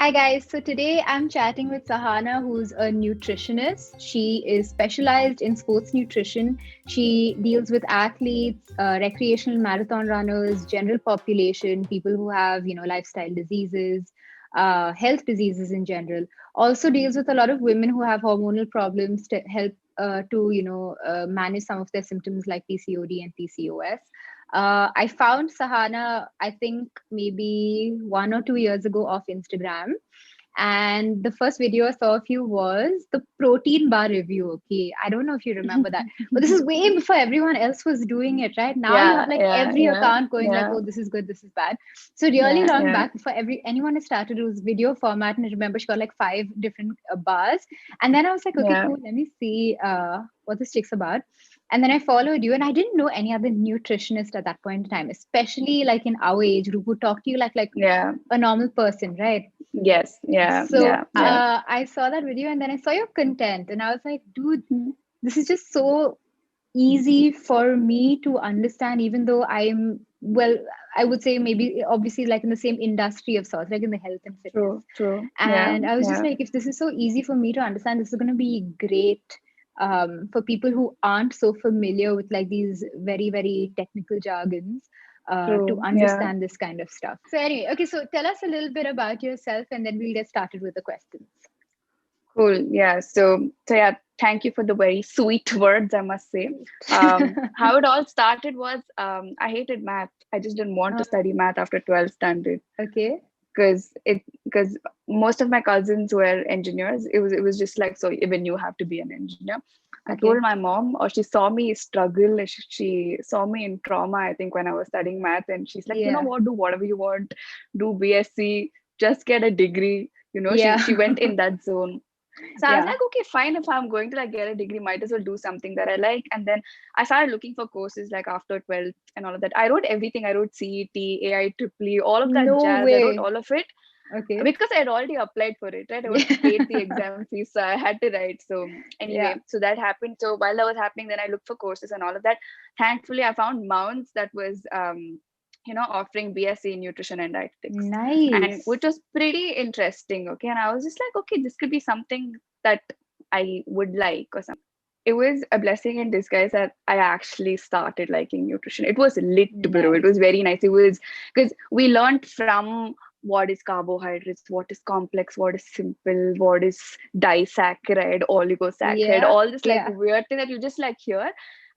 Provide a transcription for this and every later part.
Hi guys, so today I'm chatting with Sahana, who's a nutritionist. She is specialized in sports nutrition. She deals with athletes, recreational marathon runners, general population, people who have, lifestyle diseases, health diseases in general. Also deals with a lot of women who have hormonal problems to help manage some of their symptoms like PCOD and PCOS. I found Sahana, I think maybe 1 or 2 years ago off Instagram. And the first video I saw of you was the protein bar review. Okay. I don't know if you remember that, but this is way before everyone else was doing it, right? Now you have Yeah, like yeah, every yeah, account going like, yeah, oh, this is good, this is bad. So really yeah, long yeah, back before anyone has started, it was video format. And I remember she got like five different bars. And then I was like, okay, yeah. cool. Let me see what this chick's about. And then I followed you, and I didn't know any other nutritionist at that point in time, especially like in our age group who talk to you like Yeah. a normal person, right? Yes, yeah, So yeah, yeah. I saw that video, and then I saw your content, and I was like, dude, Mm. this is just so easy for me to understand, even though I'm, well, I would say maybe obviously like in the same industry of sorts, like in the health and fitness. True, true. Yeah, And I was just yeah, like, if this is so easy for me to understand, this is going to be great for people who aren't so familiar with like these very, very technical jargons to true. Yeah. understand this kind of stuff. So, anyway, okay, so tell us a little bit about yourself and then we'll get started with the questions. Cool. Yeah. So yeah, thank you for the very sweet words, I must say. How it all started was I hated math. I just didn't want to Uh, study math after 12th standard. okay. Because most of my cousins were engineers. It was just like, so even you have to be an engineer. I told Okay. my mom, or she saw me struggle. She saw me in trauma, I think, when I was studying math, and she's like, you know Yeah. what, do whatever you want, do BSc, just get a degree. Yeah. She went in that zone. So I was Yeah. like, okay, fine. If I'm going to like get a degree, might as well do something that I like. And then I started looking for courses like after 12th and all of that. I wrote everything. I wrote CET, AIEEE, all of that No jazz. I wrote way. all of it Okay. because I had already applied for it, right? I Yeah. already paid the exam fees, so I had to write. So Yeah. anyway, so that happened. So while that was happening, then I looked for courses and all of that. Thankfully, I found Mounts that was offering BSc in nutrition and dietetics, and Nice. which was pretty interesting. Okay, and I was just like, okay, this could be something that I would like or something. It was a blessing in disguise that I actually started liking nutrition. It was lit, bro. It Nice. was very nice. It was because we learned from what is carbohydrates, what is complex, what is simple, what is disaccharide, oligosaccharide, Yeah. all this like Yeah. weird thing that you just like hear.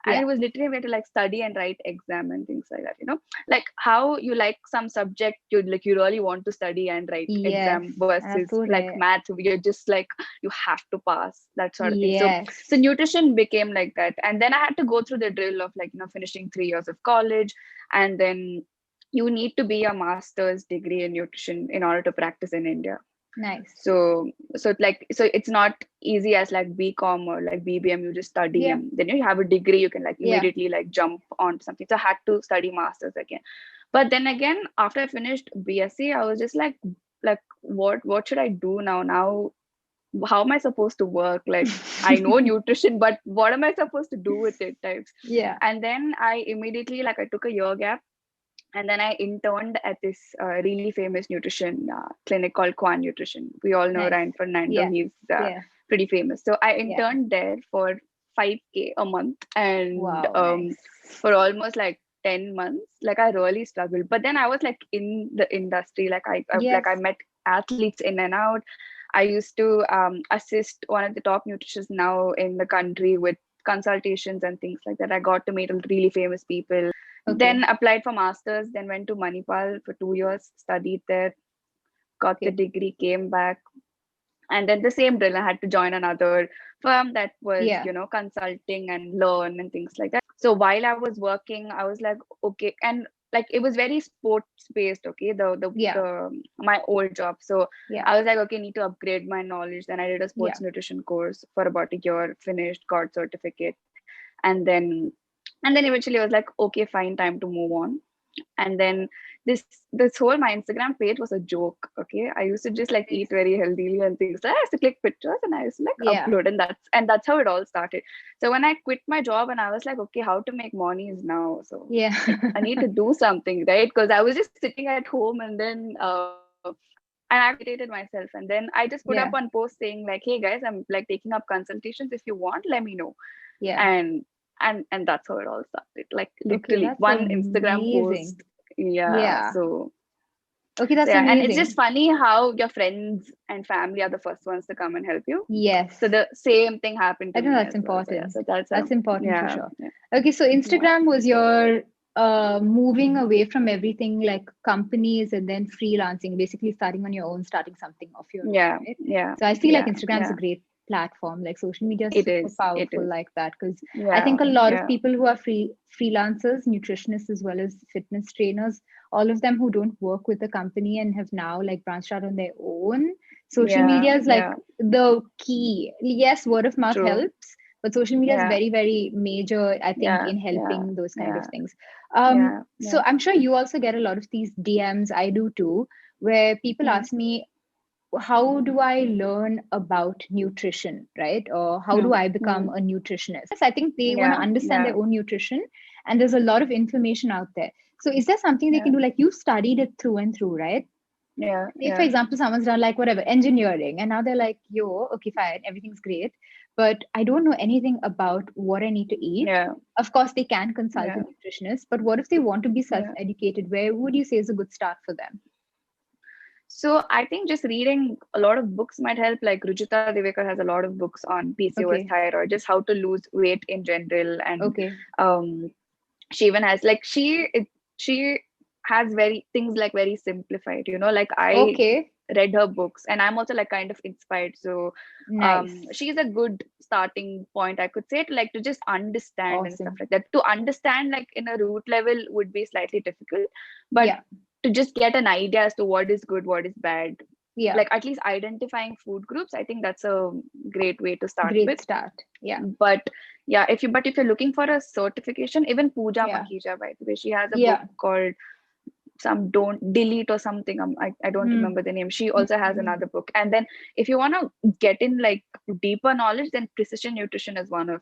And Yeah. it was literally we had to like study and write exam and things like that. Like how you like some subject you really want to study and write Yes. exam versus like Absolutely. math, you're just like you have to pass, that sort of thing. So Yes. nutrition became like that, and then I had to go through the drill of like finishing 3 years of college, and then you need to be a master's degree in nutrition in order to practice in India. Nice. So it's not easy as like BCom or like BBM. You just study Yeah. and then you have a degree. You can like Yeah. immediately like jump on something. So I had to study masters again. But then again, after I finished BSc, I was just like what should I do now? Now how am I supposed to work? Like I know nutrition, but what am I supposed to do with it? Types. Yeah. And then I immediately like I took a year gap, and then I interned at this really famous nutrition clinic called Quan Nutrition. We all know Nice. Ryan Fernando. Yeah. He's Yeah. pretty famous. So I Yeah. interned there for 5K a month, and Wow. Nice. for almost like 10 months. Like I really struggled. But then I was like in the industry. I Yes. met athletes in and out. I used to assist one of the top nutritionists now in the country with consultations and things like that. I got to meet really famous people, then Okay. applied for masters, then went to Manipal for 2 years, studied there, got the Okay. degree, came back, and then the same drill. I had to join another firm that was Yeah. consulting and learn and things like that. So while I was working, I was like, okay, and like it was very sports based. Okay, Yeah. the my old job. So Yeah. I was like, okay, need to upgrade my knowledge. Then I did a Yeah. sports nutrition course for about a year, finished, got certificate, and then eventually I was like, okay, fine, time to move on. And then this whole my Instagram page was a joke. Okay, I used to just like eat Nice. very healthily and things. I used to click pictures and I used to like Yeah. upload, and that's how it all started. So when I quit my job and I was like, okay, how to make money is now. So Yeah. I need to do something, right? Because I was just sitting at home, and then and I created myself, and then I just put Yeah. up one post saying like, hey guys, I'm like taking up consultations. If you want, let me know. Yeah. And that's how it all started. Like Okay, literally that's one Instagram amazing. post. Yeah. Yeah. So Okay, that's yeah, and it's just amazing. funny how your friends and family are the first ones to come and help you. Yes. So the same thing happened I to think me that's as well. So yeah, important. so that's That's important for yeah, sure. yeah, Okay, so yeah, Instagram was your moving away from everything like companies and then freelancing, basically starting on your own, starting something of your own, yeah, right? yeah, So I feel like yeah, Instagram is a yeah. great platform. Like social media is It super is, it powerful is. like that because I Yeah, think a lot of yeah, people who are freelancers, nutritionists as well as fitness trainers, all of them who don't work with a company and have now like branched out on their own. Social yeah, media is like yeah. the key. Yes, word of mouth True. helps, but social media is Yeah, very, very major, I think, yeah, in yeah, helping those kind of yeah, things. yeah, So yeah. I'm sure you also get a lot of these DMs. I do too, where people Hmm. ask me, how do I learn about nutrition, right? Or how do Hmm. I become Hmm. a nutritionist? I think they want to Yeah, understand yeah, their own nutrition, and there's a lot of information out there. So, is there something they yeah, can do? Like you studied it through and through, right? yeah, Say, for yeah, example, someone's done like whatever engineering, and now they're like, yo, okay, fine, everything's great, but I don't know anything about what I need to eat. yeah, Of course, they can consult a yeah, nutritionist, but what if they want to be self yeah. educated? Where would you say is a good start for them? So I think just reading a lot of books might help. Like Ruchita Divekar has a lot of books on PCOS, Okay, thyroid, just how to lose weight in general, and okay, um, she even has like she has very things like very simplified. Like I okay. read her books, and I'm also like kind of inspired. So Nice. she's a good starting point, I could say, to like to just understand and stuff Awesome. like that. To understand like in a root level would be slightly difficult, but Yeah. to just get an idea as to what is good, what is bad, Yeah. like at least identifying food groups, I think that's a great way to start with. Great start. Yeah. But yeah, if you're looking for a certification, even Pooja Yeah. Makhija, by the way, she has a book Yeah. called some Don't Delete or something. I don't Hmm. remember the name. She also has Hmm. another book. And then if you want to get in like deeper knowledge, then Precision Nutrition is one of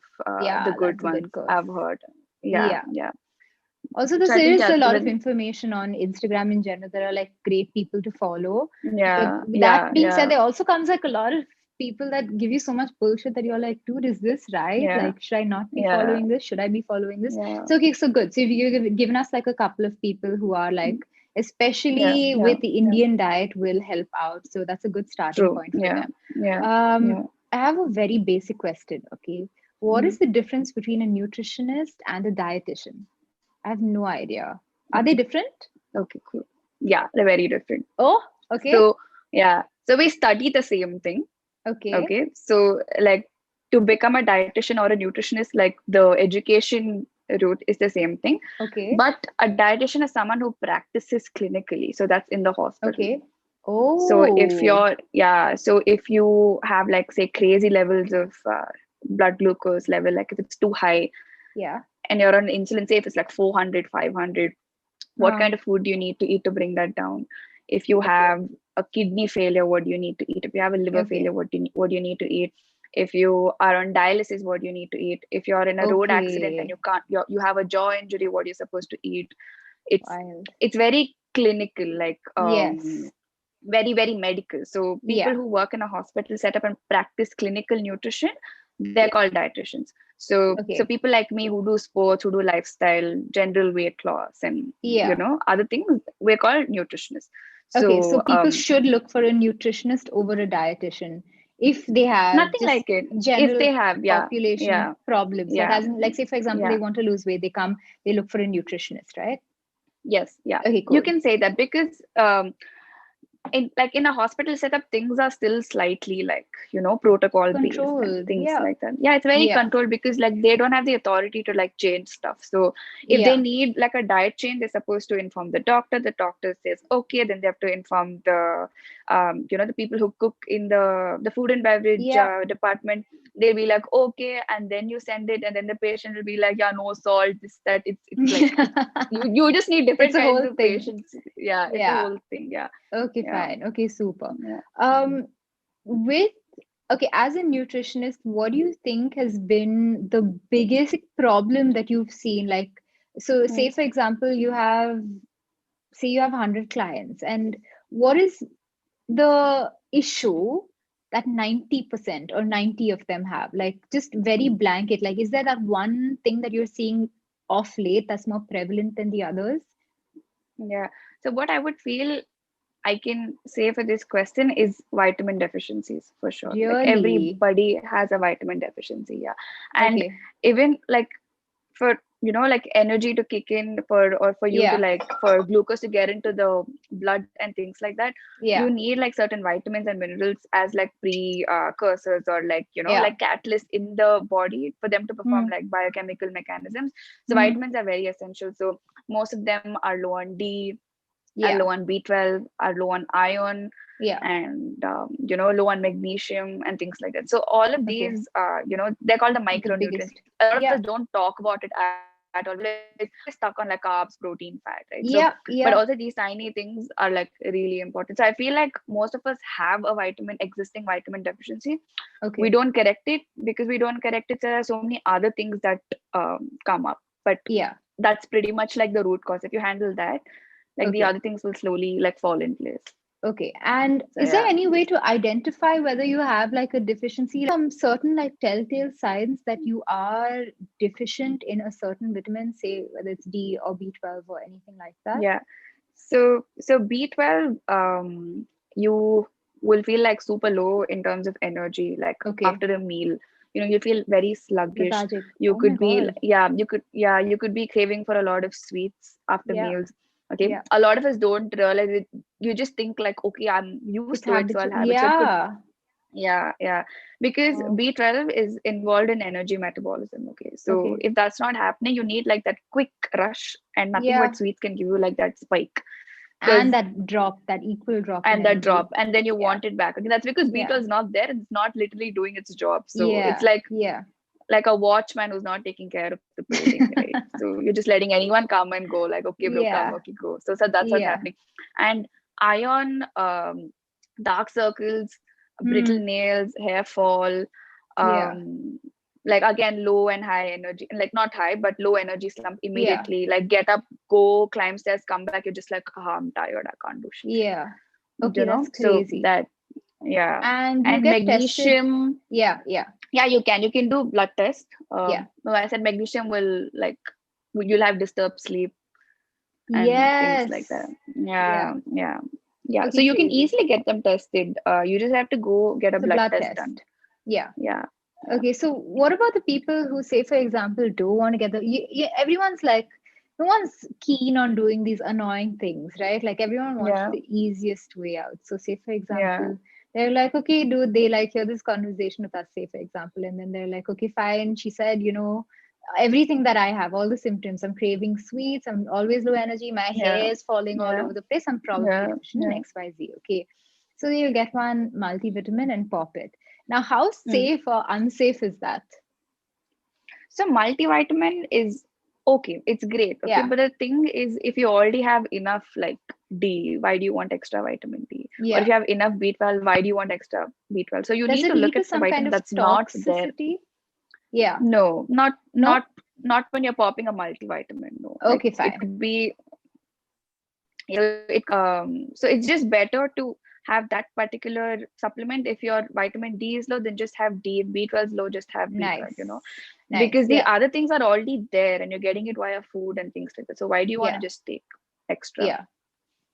the Yeah. good That's a ones good course. I've heard. Yeah, Yeah. yeah. Also, So I there think is yeah, a so lot of when information on Instagram in general. There are like great people to follow. But yeah, with that yeah, being said, yeah, there also comes like a lot of people that give you so much bullshit that you're like, dude, is this right? yeah, Like, should I not be yeah, following this? Should I be following this? yeah, So, okay, so good. So, you've given us like a couple of people who are like, yeah, especially yeah, with the yeah. Indian diet, will help out. So, that's a good starting True. point for Yeah, them. yeah, Um, yeah. I have a very basic question. Okay. What Mhm. is the difference between a nutritionist and a dietitian? I have no idea. Are they Okay, different? okay, cool. Yeah, they're very different. Oh, okay. So yeah, so we study the same thing. Okay. Okay, so like to become a dietitian or a nutritionist, like the education route is the same thing, Okay. but a dietitian is someone who practices clinically. So that's in the hospital. Okay. So if Oh, you're, yeah, so if you have like say crazy levels of blood glucose level, like if it's too high yeah. and you're on insulin, say if it's like 400, 500, what Uh, kind of food do you need to eat to bring that down? If you okay. have a kidney failure, what do you need to eat? If you have a liver failure, Okay. what do you need to eat? If you are on dialysis, what do you need to eat? If you're in a road accident and Okay. you have a jaw injury, what are you supposed to eat? it's Wild. it's very clinical, like Yes. very very medical. So people Yeah. who work in a hospital setup and practice clinical nutrition, they're Yeah. called dietitians. So Okay. people like me who do sports, who do lifestyle, general weight loss, and Yeah. other things, we're called nutritionists. Okay. So So people should look for a nutritionist over a dietitian if they have nothing just like it. If general they have, yeah, population yeah, problems. Like, yeah, as in, like, say, for example, yeah, they want to lose weight, they come, they look for a nutritionist, right? yes, yeah, Okay, you cool. can say that because in a hospital setup, things are still slightly like protocol based and Controlled. things Yeah. like that. Yeah, it's very Yeah. controlled because like they don't have the authority to like change stuff. So if they Yeah. need like a diet change, they're supposed to inform the doctor. The doctor says okay, then they have to inform the people who cook in the food and beverage Yeah. department. They'll be like okay, and then you send it, and then the patient will be like, yeah, no salt, this, that. It's like you just need It's different a kinds whole of thing. patients. Yeah, it's a Yeah. whole thing. Yeah, Okay, yeah, fine. Okay, super. yeah. Um, with okay, as a nutritionist, what do you think has been the biggest problem that you've seen? Like, so say Mm, for example, you have say you have 100 clients, and what is the issue that 90% or 90 of them have? Like, just very blanket, like, is there that one thing that you're seeing off late that's more prevalent than the others? Yeah. So what I would feel I can say for this question is vitamin deficiencies for sure. Like Really? everybody has a vitamin deficiency, yeah. And Okay. even like for like energy to kick in or for you to Yeah. like for glucose to get into the blood and things like that, you Yeah. need like certain vitamins and minerals as like precursors or like Yeah. like catalysts in the body for them to perform Hmm. like biochemical mechanisms. So Hmm. vitamins are very essential. So most of them are low on D, are Yeah. low on B12, are low on iron, Yeah. and low on magnesium and things like that. So all of Okay. these, they're called the The micronutrients. biggest. A lot of Yeah. us don't talk about it at all. We're stuck on like carbs, protein, fat, right? So, Yeah. but Yeah. also these tiny things are like really important. So I feel like most of us have a existing vitamin deficiency. We Okay. don't correct it because we don't correct it. There are so many other things that come up, but Yeah. that's pretty much like the root cause. If you handle that, like the Okay. other things will slowly like fall in place. Okay. And So is there yeah. any way to identify whether you have like a deficiency, some certain like telltale signs that you are deficient in a certain vitamin, say whether it's D or B12 or anything like that? Yeah. So B12, you will feel like super low in terms of energy, like Okay. after a meal. You feel very sluggish. Lethargic. You Oh my could be, God. yeah, you could be craving for a lot of sweets after Yeah. meals. Okay. Yeah. A lot of us don't realize it. You just think like, okay, I'm used It's to it, so I'll habitual. have it. So it could, Yeah. yeah, yeah. Because Oh, B12 is involved in energy metabolism. Okay. So okay. if that's not happening, you need like that quick rush, and nothing but Yeah. sweets can give you like that spike. And Because that drop, that equal drop in and that energy. drop, and then you Yeah. want it back. Okay, that's because Yeah. B12 is not there and it's not literally doing its job. So it's Yeah. Yeah. like a watchman who's not taking care of the building, right? So you're just letting anyone come and go, like, okay, bro, come, Yeah. okay, go. So that's what's Yeah. happening. And iron, dark circles, brittle Hmm. nails, hair fall, Yeah. um, like again, low and high energy, like not high, but low energy slump Yeah. immediately. Like get up, go, climb stairs, come back, you're just like, oh, I'm tired, I can't do shit. Yeah. Okay, that's So crazy. that, yeah. And you And get tested. magnesium, Yeah. Yeah. yeah, you can do blood test. Yeah. No, I said magnesium will like you'll have disturbed sleep and things like that. Yes. Yeah, Yeah. yeah, yeah. So Okay, you can crazy. easily get them tested. You just have to go get a It's a blood blood test done. test. Yeah. Yeah, yeah, Okay, so what about the people who say, for example, don't want to get everyone's like, no one's keen on doing these annoying things, right? Like everyone wants yeah, the easiest way out. So say, for yeah, example, they're like, okay, dude, they like hear this conversation with us, say, for example, and then they're like, okay, fine. She said, everything that I have, all the symptoms, I'm craving sweets, I'm always low energy, my yeah, hair is falling all yeah, over the place, I'm probably yeah, deficient in yeah. XYZ. Okay. So you'll get one multivitamin and pop it. Now, how Hmm. safe or unsafe is that? So multivitamin is okay, it's great, okay. Yeah, But the thing is, if you already have enough like D, why do you want extra vitamin D? Or if yeah. you have enough B12, why do you want extra B12? So you Does need it to look lead to at the some kind vitamin of that's not there. toxicity? Yeah. No, No? not when you're popping a multivitamin. No, like Okay, it fine. could be, so it's just better to have that particular supplement. If your vitamin D is low, then just have D. If B12 is low, just have B12, Nice. Nice. because the Yeah. other things are already there and you're getting it via food and things like that. So why do you want to Yeah. just take extra? Yeah.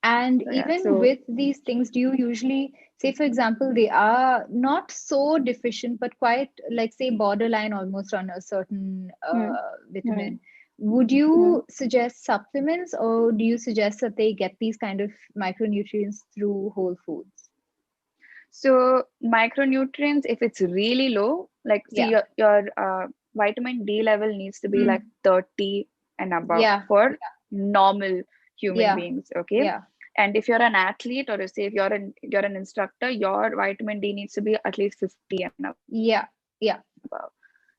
And So yeah, even so with these things, do you usually say, for example, they are not so deficient, but quite like, say, borderline almost on a certain hmm, hmm, vitamin? Would hmm. you suggest supplements, or do you suggest that they get these kind of micronutrients through whole foods? So micronutrients, if it's really low, like see Yeah. your vitamin D level needs to be like Mm. 30 and above Yeah. for normal human Yeah. beings, okay? Yeah. And if you're an athlete, or say if you're an instructor, your vitamin D needs to be at least 50 and above, Yeah. Yeah.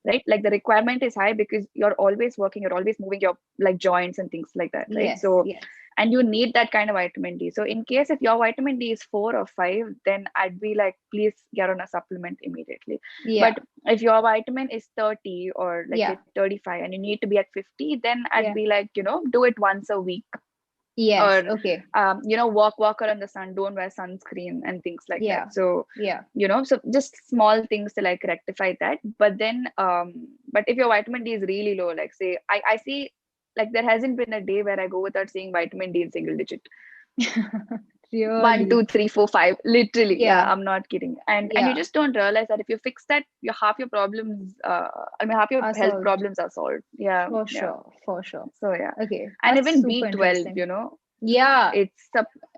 right? Like the requirement is high because you're always working, you're always moving your like joints and things like that, right? Yes. So, Yes. and you need that kind of vitamin D. So in case if your vitamin D is 4 or 5, then I'd be like, please get on a supplement immediately. Yeah. But if your vitamin is 30 or like Yeah. say 35 and you need to be at 50, then I'd Yeah. be like, do it once a week. Yes. or Okay. walk around the sun, don't wear sunscreen and things like Yeah. that. So Yeah. so just small things to like rectify that. But then but if your vitamin D is really low, like say I see, like there hasn't been a day where I go without seeing vitamin D in single digit. One, Really. two, three, four, five. Literally, yeah, Yeah. I'm not kidding. And you Yeah. just don't realize that if you fix that, your half your problems, half your Are health solved. problems are solved. Yeah, For yeah. sure. For sure. So yeah, Okay. and That's even super B12, interesting. Yeah. it's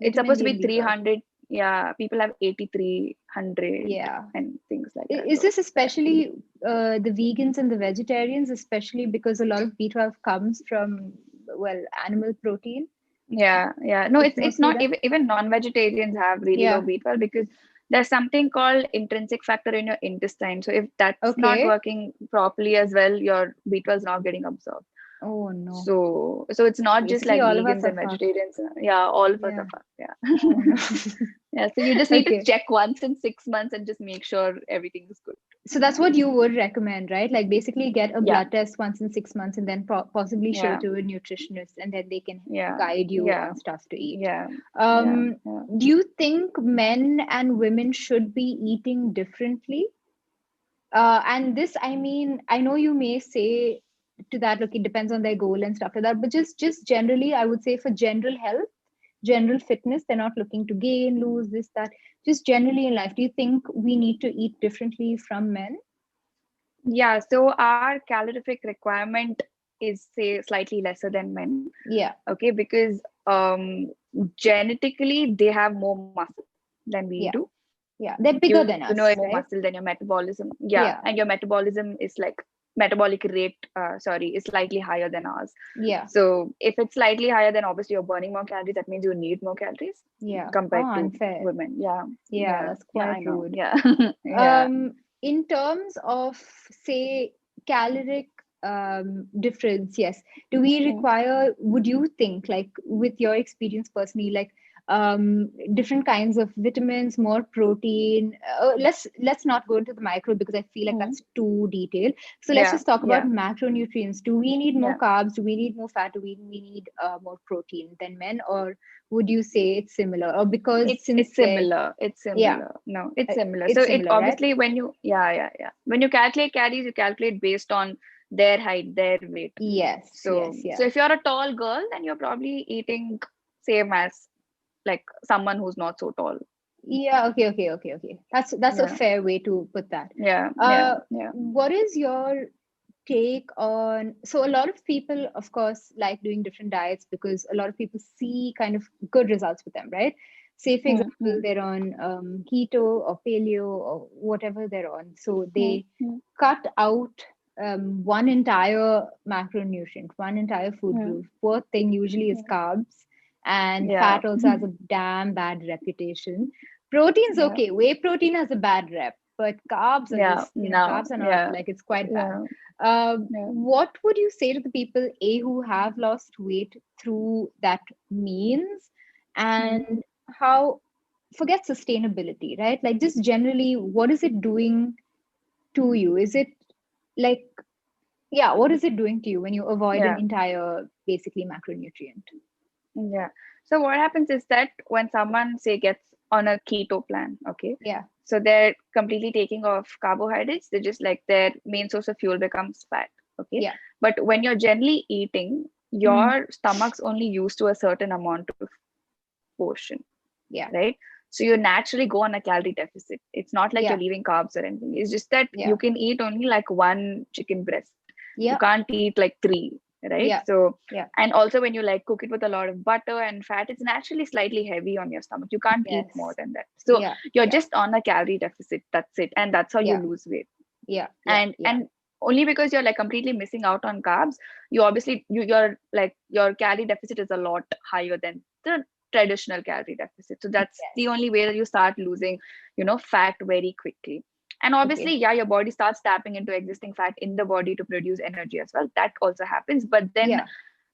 Vitamin supposed to D and be B12. 300. Yeah, people have 8300 Yeah. and things like that. Is So this especially the vegans and the vegetarians, especially because a lot of B12 comes from, well, animal protein? yeah. No, It's it's mostly not, that? even non-vegetarians have really low Yeah. B12 because there's something called intrinsic factor in your intestine. So if that's not Okay. working properly as well, your B12 is not getting absorbed. Oh no. So it's not just Basically, like all of us vegans are and fucked. vegetarians. Yeah, all of us are Yeah. fucked. Oh no. Yeah. Yeah. So you just need to Okay. check once in 6 months and just make sure everything is good. So that's Yeah. what you would recommend, right? Like basically get a Yeah. blood test once in 6 months and then possibly show Yeah. to a nutritionist and then they can Yeah. guide you Yeah. on stuff to eat. Yeah. Yeah. Um, Yeah. do you think men and women should be eating differently? And this, I mean, I know you may say to that, look, it depends on their goal and stuff like that, but just generally, I would say for general health, general fitness, they're not looking to gain, lose, this, that. Just generally in life, do you think we need to eat differently from men? Yeah. So our calorific requirement is say slightly lesser than men. Yeah, Okay, because genetically they have more muscle than we yeah, do. yeah. They're You bigger know, than more us, muscle right? than your metabolism. Yeah, Yeah, and your metabolism is like metabolic rate. Sorry, is slightly higher than ours. yeah, So if it's slightly higher, then obviously you're burning more calories. That means you need more calories yeah. compared Oh, to unfair. women. Yeah, Yeah, that's yeah. quite I know. rude. Yeah, yeah. In terms of, say, caloric difference, yes. Do we Mm, require, would you think, like with your experience personally, like different kinds of vitamins, more protein? Let's not go into the micro because I feel like mm. that's too detailed. So let's Yeah, just talk about yeah, macronutrients. Do we need more yeah. carbs? Do we need more fat? Do we need more protein than men? Or would you say it's similar? Or because It's since they're, similar. It's yeah, similar. No, it's similar. So it's it similar, right? obviously when you yeah. When you calculate calories, you calculate based on their height, their weight. Yes, So yes, yeah. so if you're a tall girl, then you're probably eating same as like someone who's not so tall. Yeah, okay. That's a Yeah, fair way to put that. yeah. Yeah. What is your take on, so a lot of people of course like doing different diets because a lot of people see kind of good results with them, right? Say for Hmm, example hmm, they're on keto or paleo or whatever they're on, so hmm, they hmm, cut out one entire macronutrient, one entire food hmm, group. Fourth thing usually is hmm. carbs, and Yeah. fat also has a damn bad reputation. Protein's Yeah. okay, whey protein has a bad rep, but carbs are Yeah. just, No. carbs are not, Yeah. like, it's quite bad. Yeah. Yeah. What would you say to the people A who have lost weight through that means, Hmm. and how, forget sustainability, right? Like just generally, what is it doing to you? Is it like, yeah, what is it doing to you when you avoid an Yeah. entire basically macronutrient? Yeah. So what happens is that when someone say gets on a keto plan, okay, Yeah. so they're completely taking off carbohydrates, they just like their main source of fuel becomes fat, okay. Yeah. But when you're generally eating, Mm, your stomach's only used to a certain amount of portion, yeah. right? So you naturally go on a calorie deficit. It's not like you're Yeah. leaving carbs or anything. It's just that Yeah. you can eat only like one chicken breast. You Yeah. can't eat like three, right? Yeah. So, Yeah. and also when you like cook it with a lot of butter and fat, it's naturally slightly heavy on your stomach. You can't eat more Yes. than that. So Yeah. you're Yeah. just on a calorie deficit. That's it. And that's how you Yeah. lose weight. Yeah. Yeah. Yeah. And only because you're like completely missing out on carbs, you obviously you're like your calorie deficit is a lot higher than the traditional calorie deficit. So that's the Yes. only way that you start losing, fat very quickly. And obviously, Okay. yeah, your body starts tapping into existing fat in the body to produce energy as well. That also happens. But then Yeah.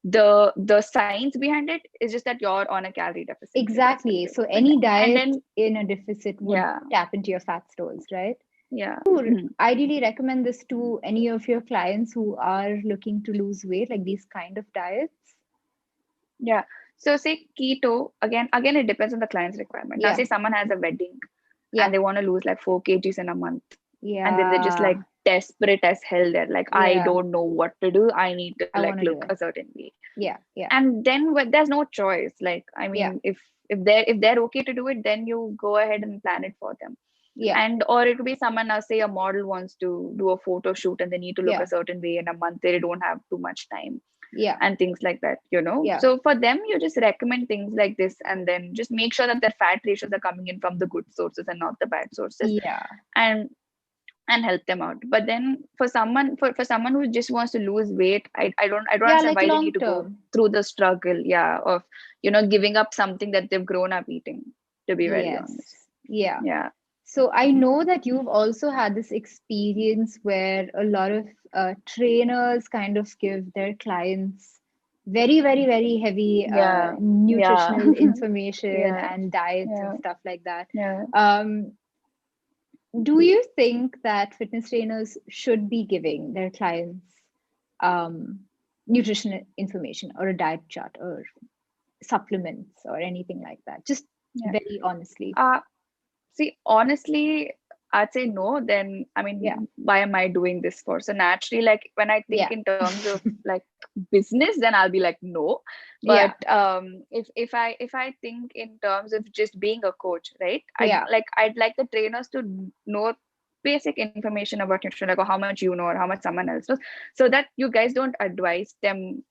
the science behind it is just that you're on a calorie deficit Exactly. irrespective. So But any and diet then in a deficit would yeah, tap into your fat stores, right? yeah. Would Mhm. ideally recommend this to any of your clients who are looking to lose weight, like these kind of diets? Yeah. So say keto, again it depends on the client's requirement. Now Yeah. say someone has a wedding Yeah. and they want to lose like 4 kgs in a month, and then they're just Yeah. like desperate as hell. They're like, I Yeah. don't know what to do. I need to I like want to do look it. a certain way. Yeah. Yeah. And then there's no choice. Like, I Yeah. mean, if they're okay to do it, then you go ahead and plan it for them. Yeah. And or it could be someone, say a model wants to do a photo shoot and they need to look Yeah. a certain way in a month. They don't have too much time Yeah. and things like that, you know. Yeah. So for them, you just recommend things like this, and then just make sure that their fat ratios are coming in from the good sources and not the bad sources, Yeah. and help them out. But then for someone who just wants to lose weight, I don't Yeah. understand Like why they long need to go term. through the struggle, yeah, of giving up something that they've grown up eating, to be very Yes. honest. Yeah. Yeah. So I know that you've also had this experience where a lot of trainers kind of give their clients very, very, very heavy Yeah. Yeah. nutritional information Yeah. and diets and Yeah. stuff like that. Yeah. Um, do you think that fitness trainers should be giving their clients um, nutritional information or a diet chart or supplements or anything like that? Just Yeah. very honestly. uh See, honestly, I'd say no. Then, I Yeah. mean, why am I doing this for? So naturally, like when I think Yeah. in terms of like business, then I'll be like no. But Yeah. if I think in terms of just being a coach, right? Yeah. I'd like the trainers to know basic information about nutrition, like how much you know or how much someone else knows, so that you guys don't advise them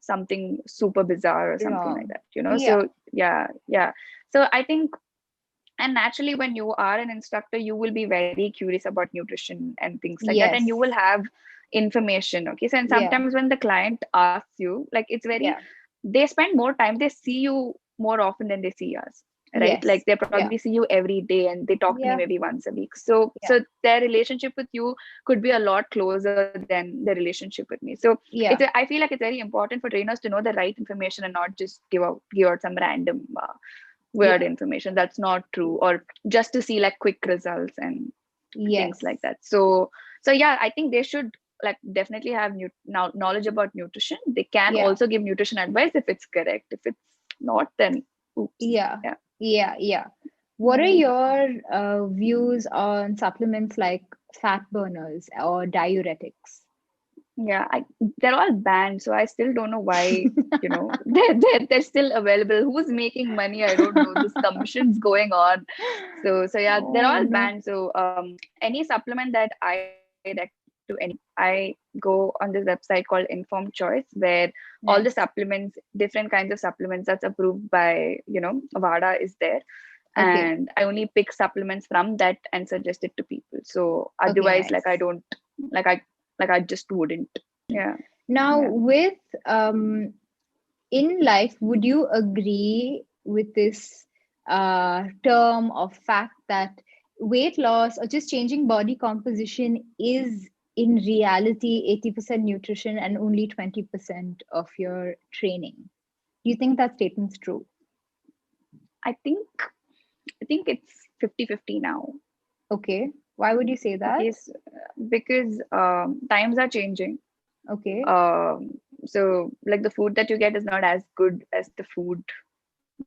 something super bizarre or something like Wrong. that. Yeah. So yeah, yeah. So I think, and naturally when you are an instructor, you will be very curious about nutrition and things like that, and you Yes. will have information. Okay, so and Yeah. sometimes when the client asks you, like, Yeah. they spend more time, they see you more often than they see us, right? Like Yes. they Yeah. probably see you every day and they talk to me Yeah. maybe once a week. So Yeah. their relationship with you could be a lot closer than the relationship with me. So Yeah. I feel like it's very important for trainers to know the right information and not just give out some random weird Yeah. information that's not true, or just to see like quick results and things Yes. like that. So yeah, I think they should like definitely have knowledge about nutrition. They can Yeah. also give nutrition advice if it's correct. If it's not, then oops. Yeah. Yeah. Yeah. Yeah. What are Yeah. your views on supplements like fat burners or diuretics? Yeah, they're all banned, so I still don't know why, they're still available. Who's making money? I don't know. This commission's going on. So yeah, they're Oh all no. banned. So any supplement that I recommend to anyone, I go on this website called Informed Choice, where all the Nice. supplements, different kinds of supplements that's approved by, WADA is there. Okay. And I only pick supplements from that and suggest it to people. So Okay. otherwise, like I Nice. don't, I just wouldn't. Yeah. Now, Yeah. with in life, would you agree with this term of fact that weight loss or just changing body composition is in reality 80% nutrition and only 20% of your training? Do you think that statement's true? I think it's 50-50 now. Okay. Why would you say that? Okay, because times are changing. Okay. So like the food that you get is not as good as the food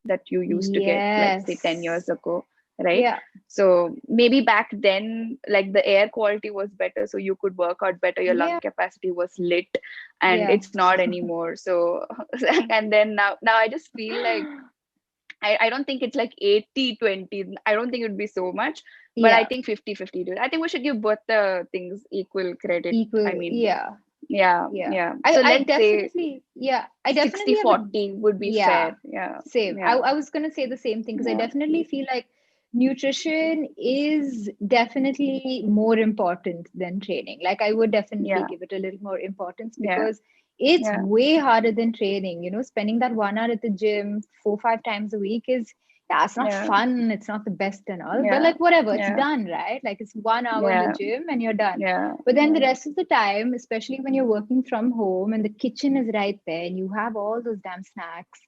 that you used to get, like say 10 years Yes. ago, right? Yeah. So maybe back then, like the air quality was better, so you could work out better, your lung Yeah. capacity was lit, and Yeah. it's not anymore. So and then now I just feel like I don't think it's like 80-20. I don't think it would be so much, but I Yeah. think 50-50, dude. I think we should give both the things equal credit. I Equal. mean, Yeah. yeah, Yeah. yeah. I, So I let's say definitely, yeah, I sixty definitely have a, forty would be yeah, fair. Yeah, same. yeah, I was going to say the same thing because I yeah, definitely feel like nutrition is definitely more important than training. Like, I would definitely yeah, give it a little more importance yeah, because it's yeah, way harder than training. Spending that 1 hour at the gym 4, 5 times a week is, yeah, it's not yeah, fun. It's not the best and all, but yeah, like, whatever, it's yeah, done, right? Like, it's 1 hour in the yeah, gym and you're done. yeah, But then the yeah, rest of the time, especially when you're working from home and the kitchen is right there and you have all those damn snacks,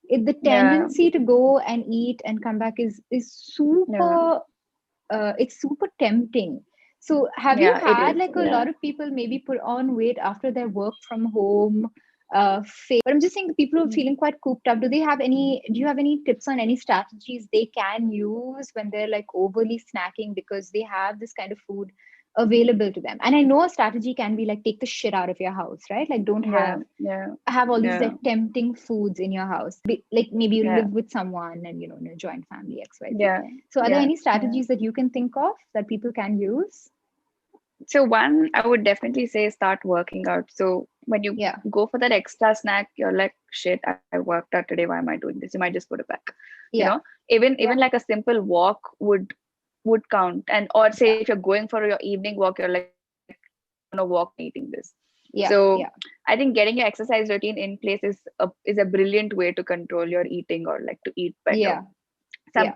the yeah, tendency to go and eat and come back is yeah, super it's super tempting. So have you yeah. It had is. like a Yeah. lot of people maybe put on weight after their work from home But I'm just saying, the people who are Mm. feeling quite cooped up, do you have any tips on any strategies they can use when they're like overly snacking because they have this kind of food available to them? And I know a strategy can be like take the shit out of your house, right? Like don't Yeah, yeah, have all these yeah, like tempting foods in your house. Like maybe you yeah, live with someone and in a joint family, XYZ. yeah, So are there yeah, any yeah. strategies that you can think of that people can use? So one, I would definitely say start working out. So when you Yeah. go for that extra snack, you're like, shit, I worked out today. Why am I doing this? You might just put it back. You know, Yeah. even Yeah. like a simple walk would count. And or say Yeah. if you're going for your evening walk, you're like, on a walk eating this. Yeah. So Yeah. I think getting your exercise routine in place is a brilliant way to control your eating or like to eat better. Yeah. Some Yeah.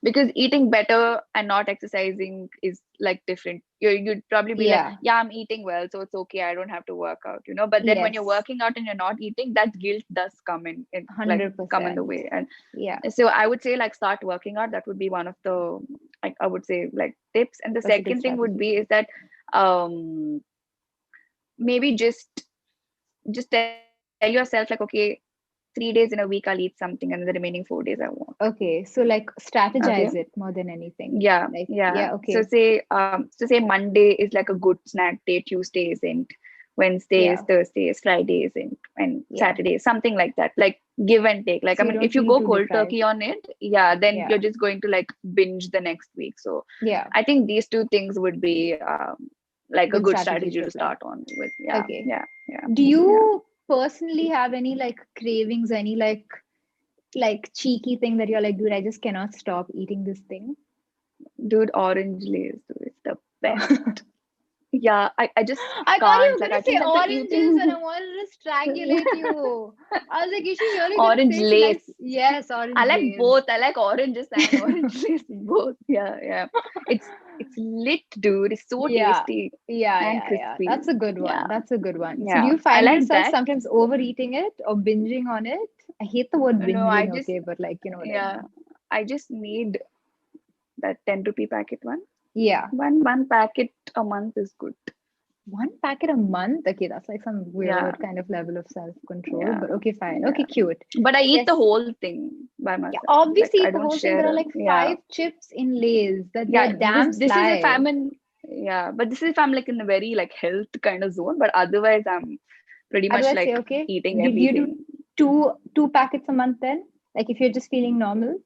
because eating better and not exercising is like different. You'd probably be like, Yeah. yeah, I'm eating well, so it's okay, I don't have to work out, but then when you're Yes. working out and you're not eating, that guilt does come in the 100%. way. And Yeah. so I would say like start working out. That would be one of the, like, I would say like tips. And the That's a good second thing would strategy. be is that um maybe just tell yourself like, okay, 3 days in a week I'll eat something, and then the remaining 4 days I won't. Okay. So like Okay. strategize it more than anything. Yeah, Like, yeah. yeah, So okay. say Monday is like a good snack day, Tuesday isn't, Wednesday is, Yeah. Thursday is, Friday isn't, and Yeah. Saturday is something like that. Like give and take. Like I So you mean, don't if you feel go too cold deprived. turkey on it, yeah, then Yeah. you're just going to like binge the next week. So Yeah. I think these two things would be like a Good good strategies strategy to to apply. start on with. Yeah, Okay. yeah, yeah, Do yeah. you personally have any like cravings, any like cheeky thing that you're like, dude, I just cannot stop eating this thing? Dude, orange lace, dude, it's the best. I Yeah, I just thought you can't. were Like gonna I say think that the oranges and I eating wanted to strangulate you. I was like, is she really gonna orange say she likes, lace. yes, I orange like lace. both. I like oranges and orange lace both. Yeah, yeah. It's lit, dude. It's so Yeah. tasty Yeah, and yeah, yeah. crispy. That's a good one. Yeah, That's a good one. So do yeah. you I find like yourself that. sometimes overeating it or binging on it? I hate the word No, I binging, just okay, but like, you know what I yeah. mean. I just need that 10 rupee packet one. Yeah. One packet a month is good. One packet a month? Okay, that's like some Yeah, weird kind of level of self-control, yeah, but okay, fine. yeah. Okay, cute. But I eat Yes. the whole thing by Yeah, myself. Like obviously I eat the don't whole thing. There are share. like Yeah, five chips in Lay's that they're yeah. This damn this is if sly. I'm in, yeah, but this is if I'm like in a very like health kind of zone. But otherwise, I'm pretty much Otherwise, say like okay. eating Did you do everything. two packets a month then? Like if you're just feeling normal?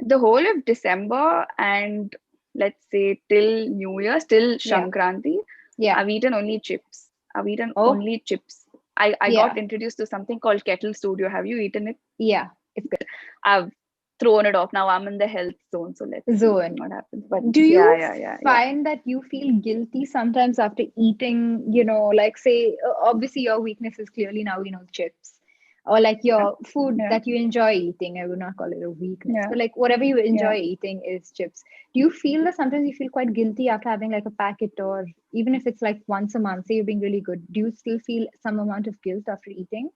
The whole of December and let's say till New Year, till Yeah. Shankranti, Yeah. I've eaten only chips. I've eaten Oh, only chips. I got yeah. introduced to something called Kettle Studio. Have you eaten it? Yeah. It's good. I've thrown it off. Now I'm in the health zone, so let's see Zone. what happens. But Do yeah, you yeah, yeah, yeah. find that you feel guilty sometimes after eating, like say, obviously your weakness is clearly now, chips, or like Yeah, your food yeah, that you enjoy eating? I would not call it a weakness, yeah, but like whatever you yeah. enjoy eating is chips. Do you feel that sometimes you feel quite guilty after having like a packet, or even if it's like once a month, say you're being really good, do you still feel some amount of guilt after eating?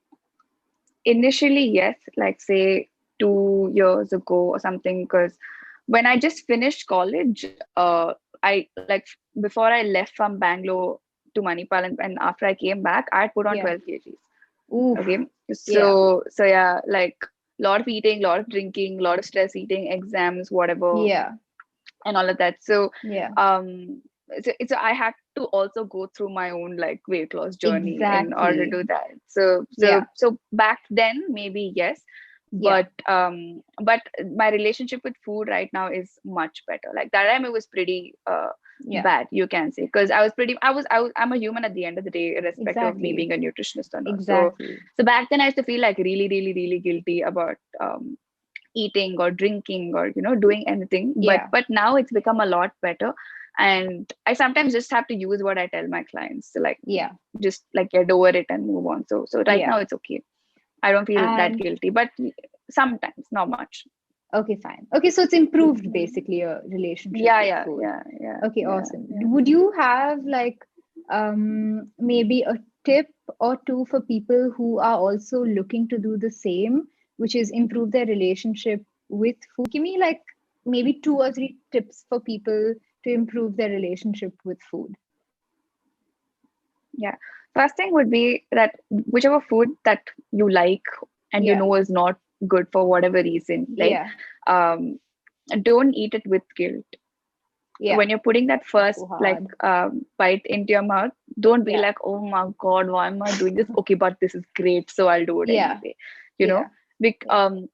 Initially, yes, like say 2 years ago or something, because when I just finished college, I like before I left from Bangalore to Manipal, and after I came back, I had put on Yeah. 12 kgs. Okay, Oof. Yeah. so yeah, like lot of eating, lot of drinking, lot of stress eating, exams, whatever, Yeah. and all of that. So Yeah. so I had to also go through my own like weight loss journey in order to Exactly. do that. So back then maybe yes, Yeah. but my relationship with food right now is much better. Like that time it was pretty Yeah. bad, you can say, because I'm a human at the end of the day, irrespective of me Exactly. being a nutritionist or not. So Exactly. so back then I used to feel like really really really guilty about eating or drinking or doing anything, but Yeah. now it's become a lot better. And I sometimes just have to use what I tell my clients to like Yeah. just like get over it and move on. So right Yeah. now it's okay. I don't feel that And guilty, but sometimes, not much. okay, fine. Okay, so it's improved basically your relationship Yeah, with yeah, food. yeah, yeah, Okay, yeah, awesome. yeah. Would you have like maybe a tip or two for people who are also looking to do the same, which is improve their relationship with food? Give me like maybe two or three tips for people to improve their relationship with food. Yeah. First thing would be that whichever food that you like and you Yeah. know is not good for whatever reason, like Yeah. um, don't eat it with guilt. Yeah. When you're putting that That's first so hard. bite into your mouth, don't be Yeah. like, oh my God, why am I doing this? Okay, but this is great, so I'll do it Yeah. anyway. You know, Yeah. Bec- Yeah. um,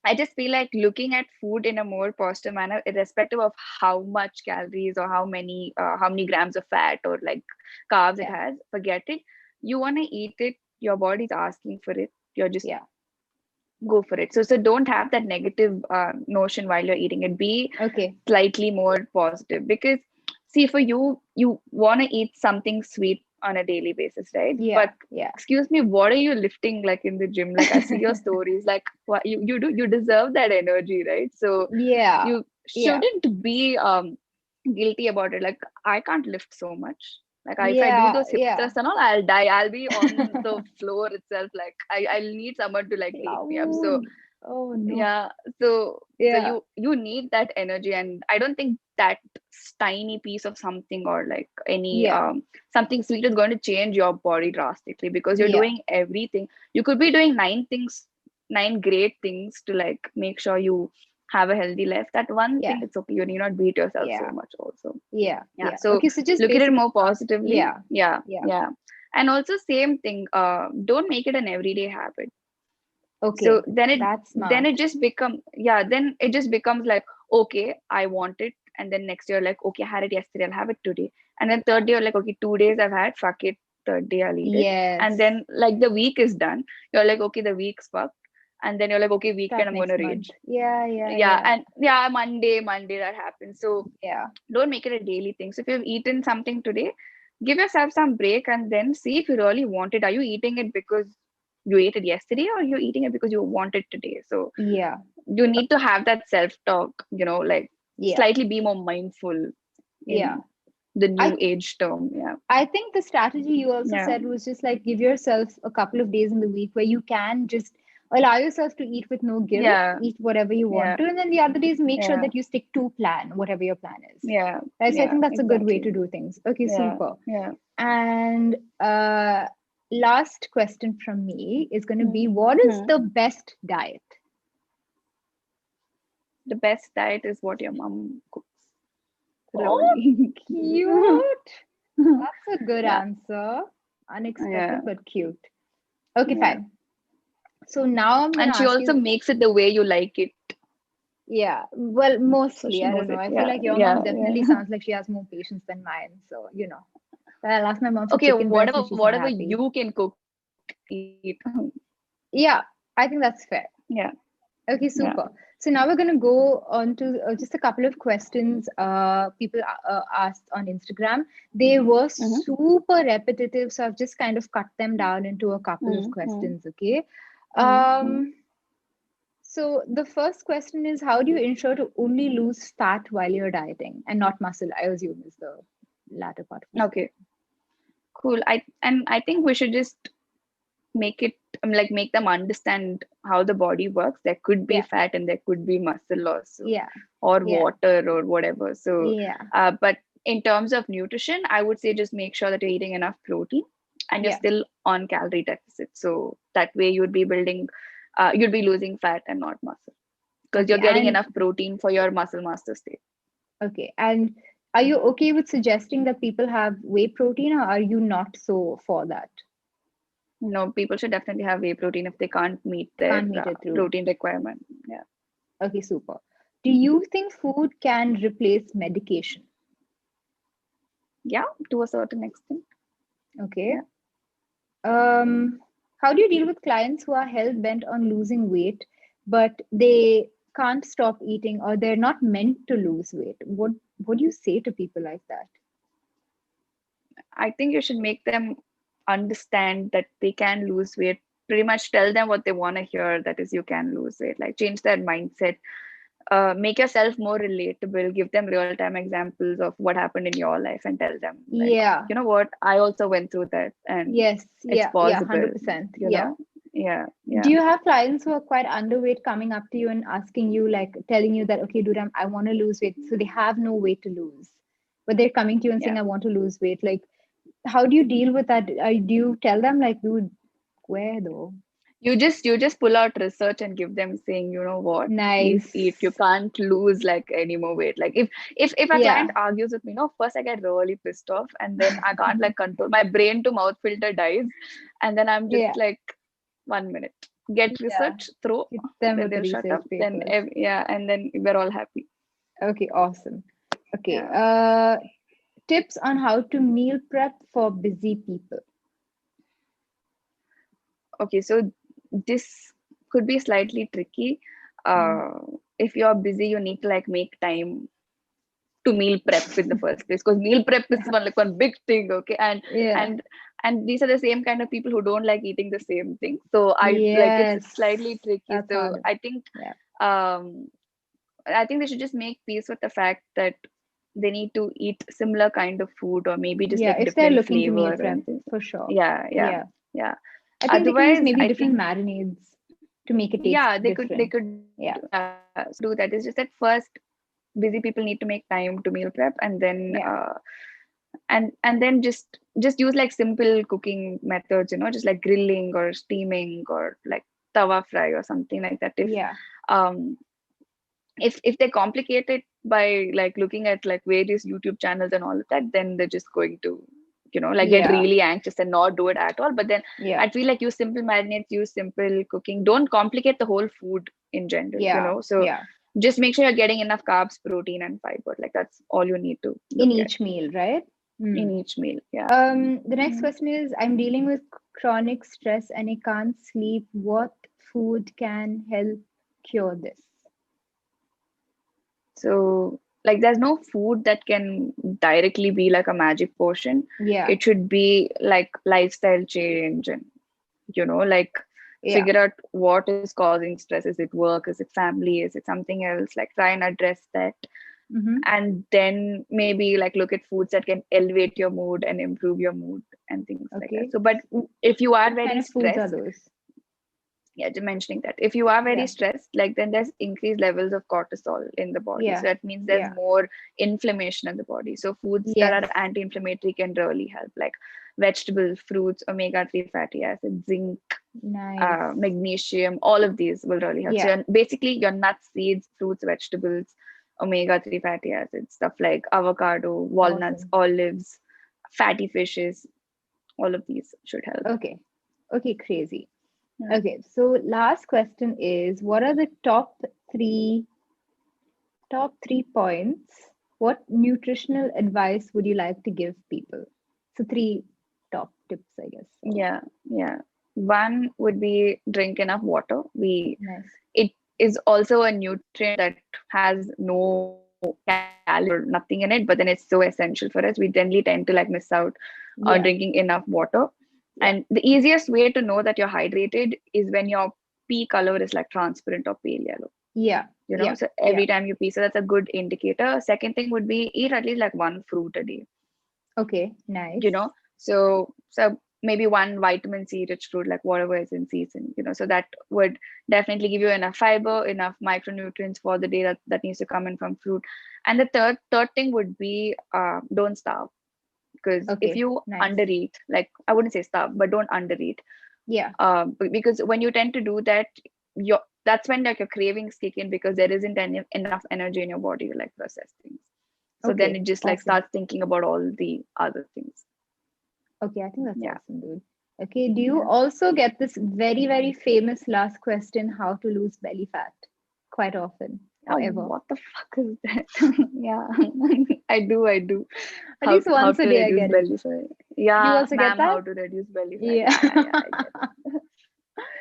I just feel like looking at food in a more positive manner, irrespective of how much calories or how many grams of fat or like carbs it Yeah. has, forget it. You want to eat it, your body's asking for it. You're just Yeah. go for it. So don't have that negative notion while you're eating it. Be Okay. slightly more positive because see, for you, you want to eat something sweet on a daily basis, right? But Yeah. Yeah. excuse me, what are you lifting like in the gym? Like I see your stories, like what you deserve that energy, right? So Yeah. you Yeah. shouldn't be guilty about it. Like I can't lift so much. Like if I do Yeah. those hip Yeah. thrusts and all, I'll die. I'll be on the floor itself. Like I'll need someone to like take me up. So Cloud. Oh no. yeah, so Yeah. you need that energy, and I don't think that tiny piece of something or like any Yeah. something sweet is going to change your body drastically because you're Yeah. doing everything. You could be doing nine great things to like make sure you have a healthy life. That one Yeah. thing, it's okay. You need not beat yourself so Yeah. much also. Yeah. Yeah, Yeah. so Okay. So just look at it basically more not. positively. Yeah. Yeah, Yeah. yeah. And also same thing, don't make it an everyday habit. So Okay. That's then smart. it just become yeah, then it just becomes like, okay, I want it. And then next year, like, okay, I had it yesterday, I'll have it today. And then third day, you're like, okay, 2 days I've had, fuck it, third day I'll eat it. And Yes. then like the week is done. You're like, okay, the week's fucked. And then you're like, okay, weekend Start I'm gonna next month. rage. Yeah. Yeah. Yeah, Yeah. and yeah, Monday that happens. So Yeah. don't make it a daily thing. So if you've eaten something today, give yourself some break and then see if you really want it. Are you eating it because you ate it yesterday or you're eating it because you want it today? So Yeah. you need to have that self-talk, like Yeah. slightly be more mindful Yeah. in the I new age term. Yeah. I think the strategy you also Yeah. said was just like give yourself a couple of days in the week where you can just allow yourself to eat with no guilt, Yeah. eat whatever you want Yeah. to, and then the other days make sure Yeah. that you stick to plan, whatever your plan is. Yeah. Right. So I Yeah. think that's a good way Exactly. to do things. Okay, Yeah. super. Yeah. And last question from me is going to be, Hmm. what is Hmm. the best diet? The best diet is what your mom cooks. Oh, Really. cute. That's a good Yeah. answer. Yeah. Unexpected but cute. Okay, Yeah. fine. So now I'm going And to she ask also you, makes it the way you like it. yeah, well, So mostly, she I don't knows know. it. I feel Yeah. like your Yeah. mom definitely Yeah. sounds like she has more patience than mine. So, I'll ask my mom for Okay. chicken breast Whatever, and she's not whatever happy. you can cook, eat. Yeah, I think that's fair. Yeah. Okay, Yeah. super. So now we're going to go on to just a couple of questions people asked on Instagram. They were Mm-hmm. super repetitive, so I've just kind of cut them down into a couple of Mm-hmm. questions, okay? Mm-hmm. Um, So the first question is, how do you ensure to only lose fat while you're dieting and not muscle? I assume is the latter part of the Okay. question. Cool. I think we should just make it like make them understand how the body works. There could be Yeah, fat and there could be muscle also, yeah, or yeah, water or whatever. So, yeah, but in terms of nutrition, I would say just make sure that you're eating enough protein and you're yeah, still on calorie deficit. So that way you'd be losing fat and not muscle because you're Okay, getting and enough protein for your muscle master state. okay, and are you okay with suggesting that people have whey protein, or are you not so for that? No, people should definitely have whey protein if they can't meet their Can't meet it through. protein requirement. Yeah. Okay, super. Do you think food can replace medication? Yeah, to a certain extent. Okay. Yeah. How do you deal with clients who are hell bent on losing weight, but they can't stop eating or they're not meant to lose weight? What do you say to people like that? I think you should make them understand that they can lose weight. Pretty much tell them what they want to hear. That is, you can lose weight. Like change their mindset. Make yourself more relatable. Give them real time examples of what happened in your life, and tell them like, Yeah. you know what, I also went through that, and Yes. it's Yeah. Yeah. possible. 100%. You Yeah. know. Yeah. Do Yeah. you have clients who are quite underweight coming up to you and asking you, like, telling you that, okay, dude, I want to lose weight. So they have no weight to lose, but they're coming to you and saying, Yeah. I want to lose weight. Like, how do you deal with that? Do you tell them like, dude, where though? You just pull out research and give them, saying, you know what, please eat. You Nice. can't lose like any more weight. Like if a client Yeah. argues with me, no, first I get really pissed off, and then I can't like control my brain to mouth filter dies, and then I'm just Yeah. like, 1 minute, get Yeah. research through, Hit them then with the they'll shut research up. Then papers. yeah, and then we're all happy. Okay, awesome. Okay. Yeah. Tips on how to meal prep for busy people. Okay, so this could be slightly tricky. Mm. Uh, if you're busy, you need to like make time to meal prep in the first place, because meal prep is one big thing. Okay, Yeah. and and these are the same kind of people who don't like eating the same thing, so I like it's Yes. slightly tricky. That's So hard. Yeah. um I think they should just make peace with the fact that they need to eat similar kind of food, or maybe just Yeah. like If they're different looking to flavor meal prep, and things. for sure. Yeah, yeah, Yeah. yeah. I think they can use Otherwise, maybe I different think, marinades to make it taste yeah, they different. could Yeah. do that. It's just that first busy people need to make time to meal prep, and then Yeah. and then just use like simple cooking methods, just like grilling or steaming or like tawa fry or something like that. Yeah. Um if they complicate it by like looking at like various YouTube channels and all of that, then they're just going to, like get Yeah. really anxious and not do it at all. But then Yeah. I feel like use simple marinades, use simple cooking. Don't complicate the whole food in general, Yeah. So Yeah. just make sure you're getting enough carbs, protein, and fiber. Like that's all you need to In look at each meal, right? Hmm. in each meal. Yeah. The next Mm. question is, I'm dealing with chronic stress and I can't sleep. What food can help cure this? So, like, there's no food that can directly be like a magic potion. Yeah. It should be like lifestyle change, and, like Yeah. figure out what is causing stress. Is it work? Is it family? Is it something else? Like, try and address that. Mm-hmm. And then maybe like look at foods that can elevate your mood and improve your mood and things like that. Okay. So, but if you are What kind very of foods are stressed, those? yeah, just mentioning that if you are very Yeah. stressed, like then there's increased levels of cortisol in the body, so Yeah. that means there's Yeah. more inflammation in the body. So foods that Yes. are anti-inflammatory can really help, like vegetables, fruits, omega-3 fatty acids, zinc, Nice. magnesium. All of these will really help. So Yeah. basically your nuts, seeds, fruits, vegetables, omega-3 fatty acids, stuff like avocado, walnuts, Awesome. olives, fatty fishes, all of these should help. Okay. Okay, crazy. Yeah. Okay, so last question is, what are the three top three points? What nutritional advice would you like to give people? So three top tips, I guess. Yeah, yeah. One would be drink enough water. Nice. It is also a nutrient that has no calories or nothing in it, but then it's so essential for us. We generally tend to like miss out on Yeah, drinking enough water. yeah, And the easiest way to know that you're hydrated is when your pee color is like transparent or pale yellow. yeah, yeah, So yeah. every time you pee, so that's a good indicator. Second thing would be eat at least like one fruit a day. Okay, nice. So maybe one vitamin C rich fruit, like whatever is in season, so that would definitely give you enough fiber, enough micronutrients for the day that needs to come in from fruit. And the third thing would be don't starve, because if Okay, you nice. undereat, like I wouldn't say starve, but don't undereat, Yeah, because when you tend to do that, that's when like your cravings kick in, because there isn't enough energy in your body to like process things. So then okay, it just like awesome. starts thinking about all the other things. Okay, I think that's Yeah. awesome, dude. Okay, do you Yeah. also get this very, very famous last question, how to lose belly fat? Quite often, or Oh, ever? what the fuck is that? Yeah, I do. At How least to how once a to day I reduce get it. belly fat? Do you Yeah, also get ma'am, that? how to reduce belly fat? Yeah. Yeah, I get it.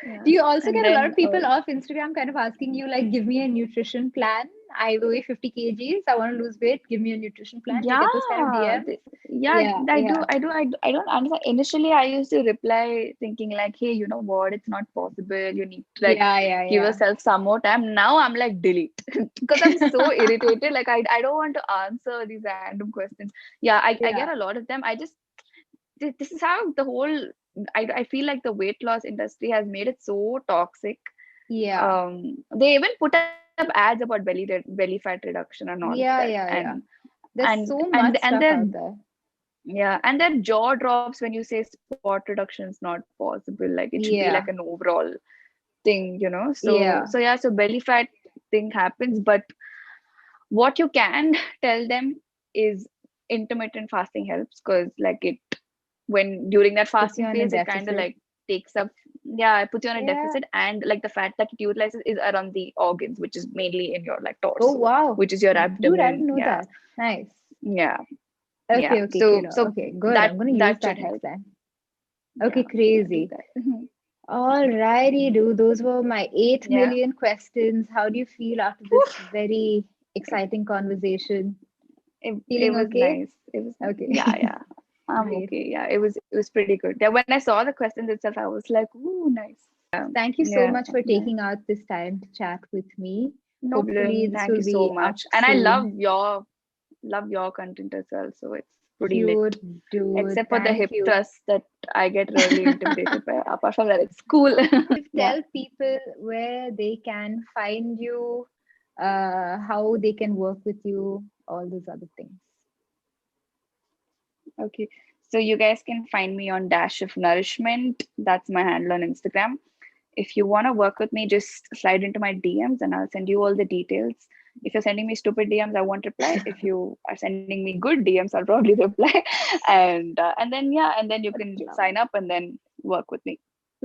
Yeah, Do you also and get a lot then of people off Instagram kind of asking you, like, give me a nutrition plan? I weigh 50 kgs. I want to lose weight. Give me a nutrition plan. Do you yeah, get those kind of DMs? yeah, Yeah, I yeah, do. I don't understand. Initially, I used to reply thinking like, hey, you know what? It's not possible. You need to like yeah, yeah, give yeah. yourself some more time. Now I'm like delete because I'm so irritated. Like I don't want to answer these random questions. Yeah, I get Yeah, a lot of them. This is how the whole I feel like the weight loss industry has made it so toxic. yeah, They even put up ads about belly fat reduction and all of that, yeah, yeah, and yeah. There's so and much stuff they're out there. Yeah, and that jaw drops when you say spot reduction is not possible. Like it should be like Yeah. an overall thing, you know. So Yeah. so yeah, so belly fat thing happens, but what you can tell them is intermittent fasting helps, because like it, when during that Puts you fasting on a phase, it kind of deficit. like takes up, yeah, it puts you on a Yeah. deficit, and like the fat that it utilizes is around the organs, which is mainly in your like Oh, torso, wow. which is your Dude, I abdomen. didn't know Yeah, that. Nice. yeah, yeah. Okay, okay, So killer. so Okay, good. that I'm gonna use that that should next help. time. Okay, Yeah, yeah, do crazy. that. Alrighty, dude. Those were my 8 Yeah. million questions. How do you feel after this very exciting conversation? It Feeling was okay? nice. It was nice. Okay, Yeah, yeah. I'm great. okay. Yeah, it was pretty good. Yeah, when I saw the questions itself, I was like, ooh, nice. Yeah, Thank you so yeah, much for yeah. taking out this time to chat with me. No Hopefully, problem. this Thank will you so be up much. And I soon. love your content as well. So it's pretty lit. Cute, dude. Except for the Thank hip you. thrust that I get really intimidated by. Apart from that, it's cool. Yeah. Tell people where they can find you, how they can work with you, all those other things. Okay. So you guys can find me on Dash of Nourishment. That's my handle on Instagram. If you want to work with me, just slide into my DMs and I'll send you all the details. If you're sending me stupid DMs, I won't reply. If you are sending me good DMs, I'll probably reply. And then yeah, and then you can sign up and then work with me.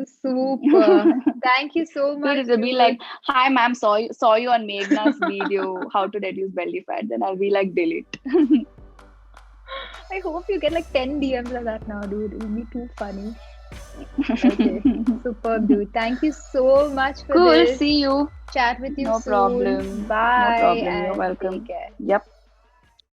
Super. Thank you so Dude, much, it'll be like, dude. "Hi, ma'am, saw you on Meghna's video, how to reduce belly fat." Then I'll be like, "Delete." I hope you get like 10 DMs like that now, dude. It'll be too funny. Okay. Superb, dude. Thank you so much for Cool. this. See you. Chat with you No soon. problem. No Bye problem. You're and take welcome. care. Yep.